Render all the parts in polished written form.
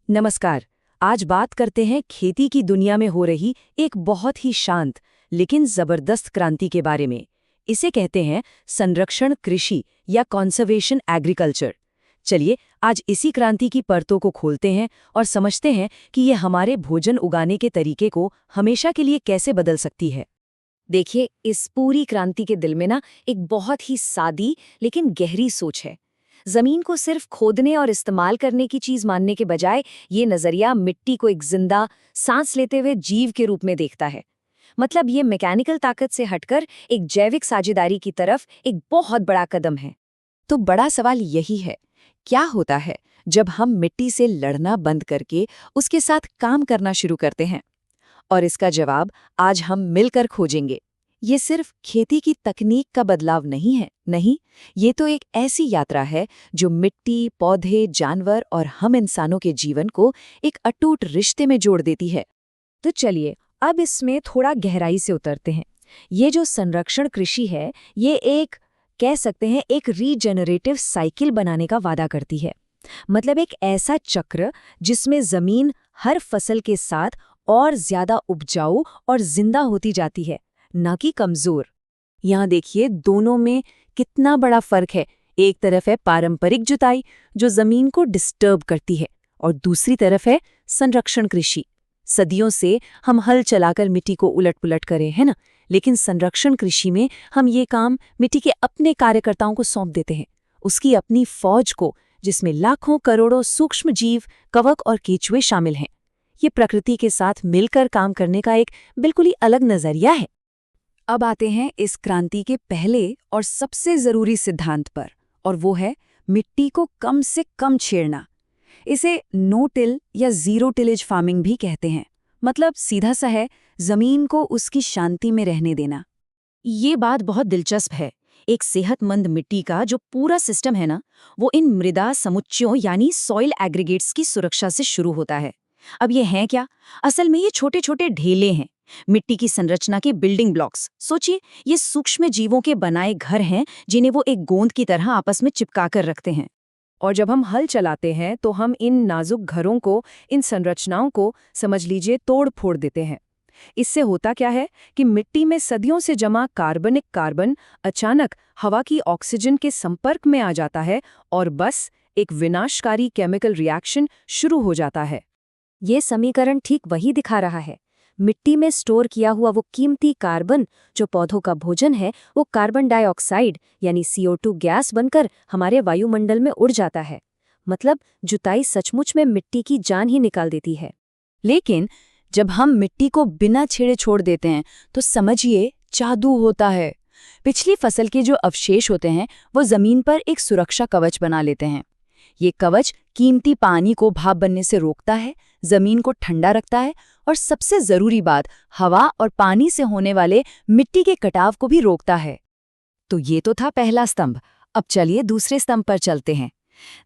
नमस्कार। आज बात करते हैं खेती की दुनिया में हो रही एक बहुत ही शांत लेकिन जबरदस्त क्रांति के बारे में। इसे कहते हैं संरक्षण कृषि या कॉन्जर्वेशन एग्रीकल्चर। चलिए आज इसी क्रांति की परतों को खोलते हैं और समझते हैं कि ये हमारे भोजन उगाने के तरीके को हमेशा के लिए कैसे बदल सकती है। देखिए, इस पूरी क्रांति के दिल में ना एक बहुत ही सादी लेकिन गहरी सोच है। जमीन को सिर्फ खोदने और इस्तेमाल करने की चीज मानने के बजाय ये नजरिया मिट्टी को एक जिंदा, सांस लेते हुए जीव के रूप में देखता है। मतलब ये मैकेनिकल ताकत से हटकर एक जैविक साझेदारी की तरफ एक बहुत बड़ा कदम है। तो बड़ा सवाल यही है, क्या होता है जब हम मिट्टी से लड़ना बंद करके उसके साथ काम करना शुरू करते हैं? और इसका जवाब आज हम मिलकर खोजेंगे। ये सिर्फ खेती की तकनीक का बदलाव नहीं है, नहीं, ये तो एक ऐसी यात्रा है जो मिट्टी, पौधे, जानवर और हम इंसानों के जीवन को एक अटूट रिश्ते में जोड़ देती है। तो चलिए अब इसमें थोड़ा गहराई से उतरते हैं। ये जो संरक्षण कृषि है, ये एक कह सकते हैं एक रीजेनरेटिव साइकिल बनाने का वादा करती है। मतलब एक ऐसा चक्र जिसमें जमीन हर फसल के साथ और ज्यादा उपजाऊ और जिंदा होती जाती है, न कि कमजोर। यहाँ देखिए दोनों में कितना बड़ा फर्क है। एक तरफ है पारंपरिक जुताई जो जमीन को डिस्टर्ब करती है, और दूसरी तरफ है संरक्षण कृषि। सदियों से हम हल चलाकर मिट्टी को उलट पुलट करें, है ना, लेकिन संरक्षण कृषि में हम ये काम मिट्टी के अपने कार्यकर्ताओं को सौंप देते हैं, उसकी अपनी फौज को, जिसमें लाखों करोड़ों सूक्ष्म जीव, कवक और केचुए शामिल हैं। ये प्रकृति के साथ मिलकर काम करने का एक बिल्कुल ही अलग नजरिया है। अब आते हैं इस क्रांति के पहले और सबसे जरूरी सिद्धांत पर, और वो है मिट्टी को कम से कम छेड़ना। इसे नो टिल या जीरो टिलेज फार्मिंग भी कहते हैं। मतलब सीधा सा है, जमीन को उसकी शांति में रहने देना। ये बात बहुत दिलचस्प है। एक सेहतमंद मिट्टी का जो पूरा सिस्टम है ना, वो इन मृदा समुच्चयों यानी सॉइल एग्रीगेट्स की सुरक्षा से शुरू होता है। अब ये हैं क्या? असल में ये छोटे छोटे ढेले हैं, मिट्टी की संरचना के बिल्डिंग ब्लॉक्स। सोचिए, ये सूक्ष्म जीवों के बनाए घर हैं जिन्हें वो एक गोंद की तरह आपस में चिपका कर रखते हैं। और जब हम हल चलाते हैं तो हम इन नाजुक घरों को, इन संरचनाओं को समझ लीजिए तोड़ फोड़ देते हैं। इससे होता क्या है कि मिट्टी में सदियों से जमा कार्बनिक कार्बन अचानक हवा की ऑक्सीजन के संपर्क में आ जाता है और बस एक विनाशकारी केमिकल रिएक्शन शुरू हो जाता है। ये समीकरण ठीक वही दिखा रहा है। मिट्टी में स्टोर किया हुआ वो कीमती कार्बन जो पौधों का भोजन है, वो कार्बन डाइऑक्साइड यानी CO2 गैस बनकर हमारे वायुमंडल में उड़ जाता है। मतलब जुताई सचमुच में मिट्टी की जान ही निकाल देती है। लेकिन जब हम मिट्टी को बिना छेड़े छोड़ देते हैं तो समझिए जादू होता है। पिछली फसल के जो अवशेष होते हैं वो जमीन पर एक सुरक्षा कवच बना लेते हैं। ये कवच कीमती पानी को भाप बनने से रोकता है, जमीन को ठंडा रखता है, और सबसे जरूरी बात, हवा और पानी से होने वाले मिट्टी के कटाव को भी रोकता है। तो ये तो था पहला स्तंभ। अब चलिए दूसरे स्तंभ पर चलते हैं।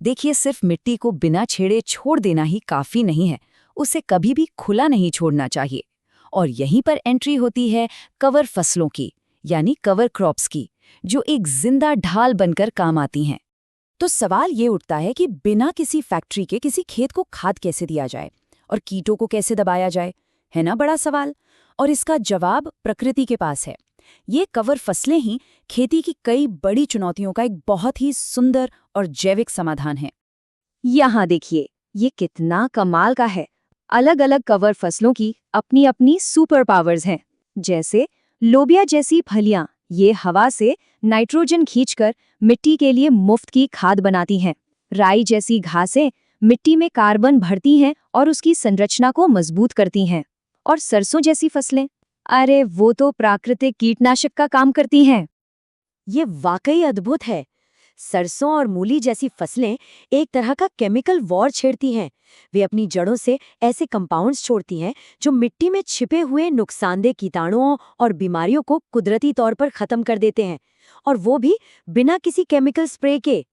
देखिए, सिर्फ मिट्टी को बिना छेड़े छोड़ देना ही काफी नहीं है, उसे कभी भी खुला नहीं छोड़ना चाहिए। और यहीं पर एंट्री होती है कवर फसलों की, यानी कवर क्रॉप्स की, जो एक जिंदा ढाल बनकर काम आती हैं। तो सवाल ये उठता है कि बिना किसी फैक्ट्री के किसी खेत को खाद कैसे दिया जाए और कीटों को कैसे दबाया जाए, है ना बड़ा सवाल। और इसका जवाब प्रकृति के पास है। ये कवर फसलें ही खेती की कई बड़ी चुनौतियों का एक बहुत ही सुंदर और जैविक समाधान है। यहाँ देखिए, ये कितना कमाल का है। अलग अलग कवर फसलों की अपनी अपनी सुपर पावर्स हैं। जैसे लोबिया जैसी फलियां, ये हवा से नाइट्रोजन खींचकर मिट्टी के लिए मुफ्त की खाद बनाती हैं। राई जैसी घासें मिट्टी में कार्बन भरती हैं और उसकी संरचना को मजबूत करती हैं। और सरसों जैसी फसलें, अरे वो तो प्राकृतिक कीटनाशक का काम करती हैं। ये वाकई अद्भुत है। सरसों और मूली जैसी फसलें एक तरह का केमिकल वॉर छेड़ती हैं। वे अपनी जड़ों से ऐसे कंपाउंड्स छोड़ती हैं जो मिट्टी में छिपे हुए नुकसानदेह कीटाणुओं और बीमारियों को कुदरती तौर पर खत्म कर देते हैं, और वो भी बिना किसी केमिकल स्प्रे के।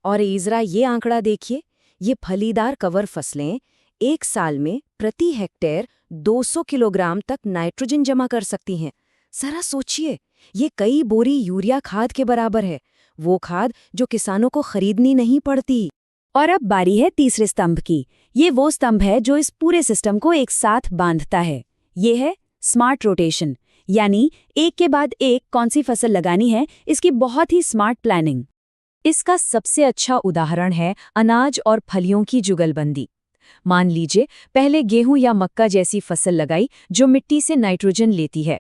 और इजरा ये आंकड़ा देखिए, ये फलीदार कवर फसलें एक साल में प्रति हेक्टेयर 200 किलोग्राम तक नाइट्रोजन जमा कर सकती हैं। जरा सोचिए, ये कई बोरी यूरिया खाद के बराबर है, वो खाद जो किसानों को खरीदनी नहीं पड़ती। और अब बारी है तीसरे स्तंभ की, ये वो स्तंभ है जो इस पूरे सिस्टम को एक साथ बांधता है। ये है स्मार्ट रोटेशन, यानी एक के बाद एक कौन सी फसल लगानी है, इसकी बहुत ही स्मार्ट प्लानिंग। इसका सबसे अच्छा उदाहरण है अनाज और फलियों की जुगलबंदी। मान लीजिए पहले गेहूं या मक्का जैसी फसल लगाई जो मिट्टी से नाइट्रोजन लेती है।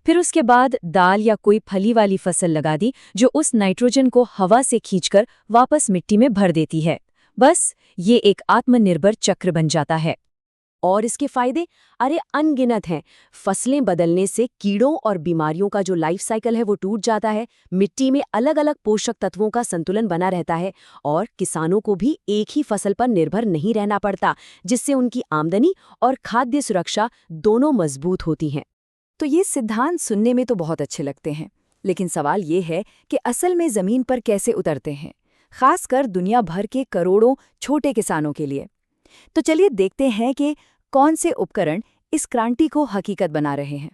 फिर उसके बाद दाल या कोई फली वाली फसल लगा दी जो उस नाइट्रोजन को हवा से खींचकर वापस मिट्टी में भर देती है। बस ये एक आत्मनिर्भर चक्र बन जाता है। और इसके फायदे अनगिनत हैं। फसलें बदलने से कीड़ों और बीमारियों का जो लाइफ साइकिल है वो टूट जाता है, मिट्टी में अलग अलग पोषक तत्वों का संतुलन बना रहता है और किसानों को भी एक ही फसल पर निर्भर नहीं रहना पड़ता, जिससे उनकी आमदनी और खाद्य सुरक्षा दोनों मजबूत होती हैं। तो ये सिद्धांत सुनने में तो बहुत अच्छे लगते हैं, लेकिन सवाल ये है कि असल में ज़मीन पर कैसे उतरते हैं, खासकर दुनिया भर के करोड़ों छोटे किसानों के लिए। तो चलिए देखते हैं कि कौन से उपकरण इस क्रांति को हकीकत बना रहे हैं।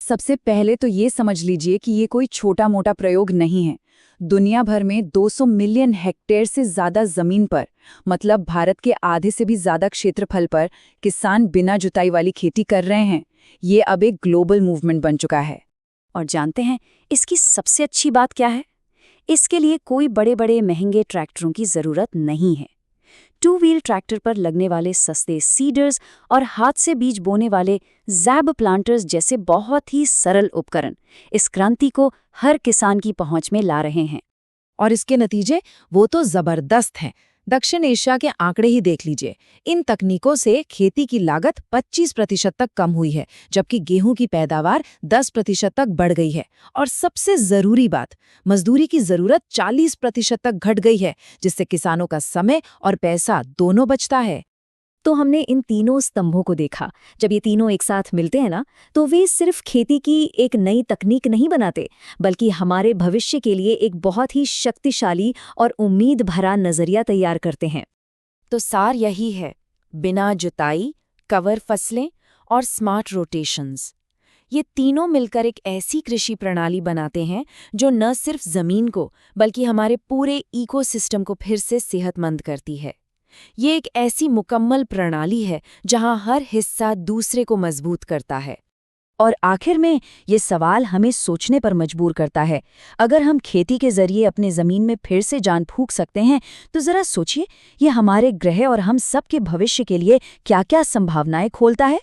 सबसे पहले तो ये समझ लीजिए कि ये कोई छोटा मोटा प्रयोग नहीं है। दुनिया भर में 200 मिलियन हेक्टेयर से ज़्यादा ज़मीन पर, मतलब भारत के आधे से भी ज़्यादा क्षेत्रफल पर, किसान बिना जुताई वाली खेती कर रहे हैं। ये अब एक ग्लोबल मूवमेंट बन चुका है। और जानते हैं इसकी सबसे अच्छी बात क्या है? इसके लिए कोई बड़े बड़े महंगे ट्रैक्टरों की ज़रूरत नहीं है। 2 व्हील ट्रैक्टर पर लगने वाले सस्ते सीडर्स और हाथ से बीज बोने वाले ज़ैब प्लांटर्स जैसे बहुत ही सरल उपकरण इस क्रांति को हर किसान की पहुंच में ला रहे हैं। और इसके नतीजे वो तो जबरदस्त हैं। दक्षिण एशिया के आंकड़े ही देख लीजिए। इन तकनीकों से खेती की लागत 25% तक कम हुई है, जबकि गेहूं की पैदावार 10% तक बढ़ गई है। और सबसे जरूरी बात, मजदूरी की जरूरत 40% तक घट गई है, जिससे किसानों का समय और पैसा दोनों बचता है। तो हमने इन तीनों स्तंभों को देखा। जब ये तीनों एक साथ मिलते हैं ना, तो वे सिर्फ खेती की एक नई तकनीक नहीं बनाते, बल्कि हमारे भविष्य के लिए एक बहुत ही शक्तिशाली और उम्मीद भरा नजरिया तैयार करते हैं। तो सार यही है, बिना जुताई, कवर फसलें और स्मार्ट रोटेशंस, ये तीनों मिलकर एक ऐसी कृषि प्रणाली बनाते हैं जो न सिर्फ जमीन को बल्कि हमारे पूरे इकोसिस्टम को फिर से सेहतमंद करती है। ये एक ऐसी मुकम्मल प्रणाली है जहां हर हिस्सा दूसरे को मजबूत करता है। और आखिर में ये सवाल हमें सोचने पर मजबूर करता है, अगर हम खेती के जरिए अपने ज़मीन में फिर से जान फूंक सकते हैं, तो ज़रा सोचिए ये हमारे ग्रह और हम सब के भविष्य के लिए क्या-क्या संभावनाएं खोलता है।